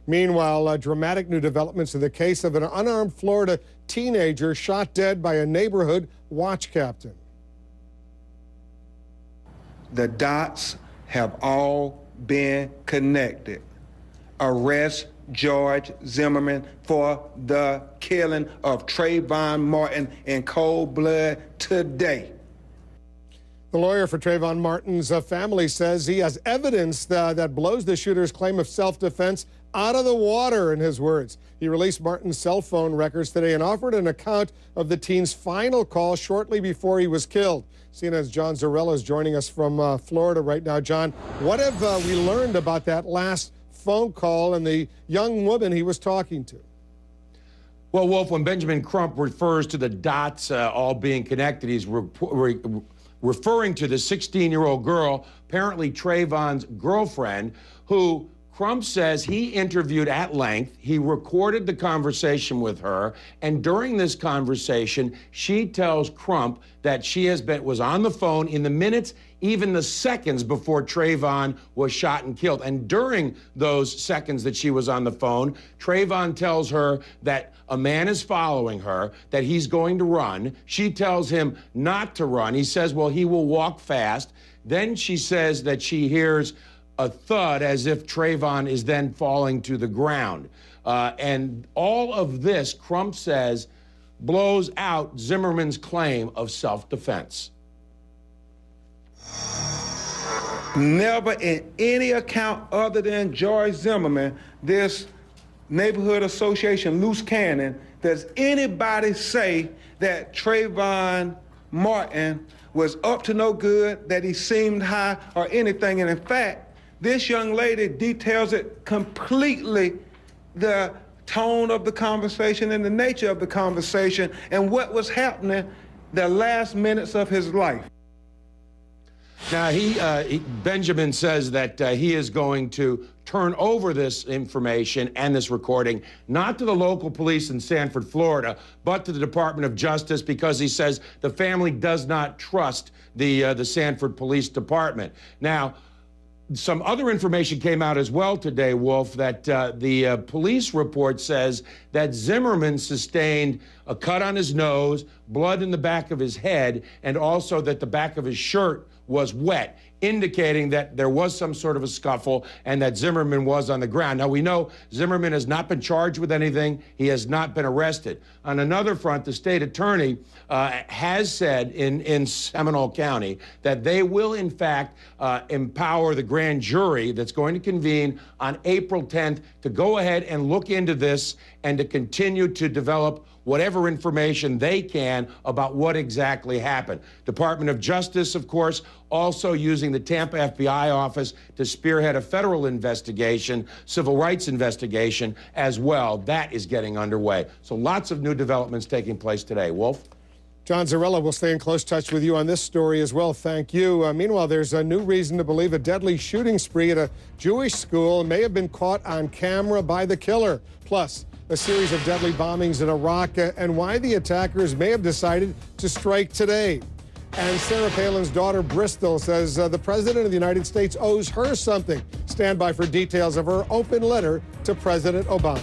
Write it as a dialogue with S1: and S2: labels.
S1: Meanwhile, dramatic new developments in the case of an unarmed Florida teenager shot dead by a neighborhood watch captain.
S2: The dots have all been connected. Arrest George Zimmerman for the killing of Trayvon Martin in cold blood today.
S1: The lawyer for Trayvon Martin's family says he has evidence that blows the shooter's claim of self-defense out of the water, in his words. He released Martin's cell phone records today and offered an account of the teen's final call shortly before he was killed. CNN's John Zarrella is joining us from Florida right now. John, what have we learned about that last phone call and the young woman he was talking to?
S3: Well, Wolf, when Benjamin Crump refers to the dots all being connected, he's referring to the 16-year-old girl, apparently Trayvon's girlfriend, who Crump says he interviewed at length. He recorded the conversation with her, and during this conversation, she tells Crump that she was on the phone in the minutes, even the seconds before Trayvon was shot and killed. And during those seconds that she was on the phone, Trayvon tells her that a man is following her, that he's going to run. She tells him not to run. He says, well, he will walk fast. Then she says that she hears a thud as if Trayvon is then falling to the ground. And all of this, Crump says, blows out Zimmerman's claim of self-defense.
S2: Never in any account other than George Zimmerman, this neighborhood association, loose cannon, does anybody say that Trayvon Martin was up to no good, that he seemed high or anything. And in fact, this young lady details it completely, the tone of the conversation and the nature of the conversation and what was happening the last minutes of his life.
S3: Now, Benjamin says that he is going to turn over this information and this recording, not to the local police in Sanford, Florida, but to the Department of Justice, because he says the family does not trust the Sanford Police Department. Now, some other information came out as well today, Wolf, that the police report says that Zimmerman sustained a cut on his nose, blood in the back of his head, and also that the back of his shirt was wet, indicating that there was some sort of a scuffle and that Zimmerman was on the ground. Now, we know Zimmerman has not been charged with anything. He has not been arrested. On another front, the state attorney has said in Seminole County that they will, in fact, empower the grand jury that's going to convene on April 10th to go ahead and look into this and to continue to develop whatever information they can about what exactly happened. Department of Justice, of course, also using the Tampa FBI office to spearhead a federal investigation, civil rights investigation as well. That is getting underway. So lots of new developments taking place today. Wolf?
S1: John Zarrella will stay in close touch with you on this story as well. Thank you. Meanwhile, there's a new reason to believe a deadly shooting spree at a Jewish school may have been caught on camera by the killer. Plus, a series of deadly bombings in Iraq and why the attackers may have decided to strike today. And Sarah Palin's daughter, Bristol, says the President of the United States owes her something. Stand by for details of her open letter to President Obama.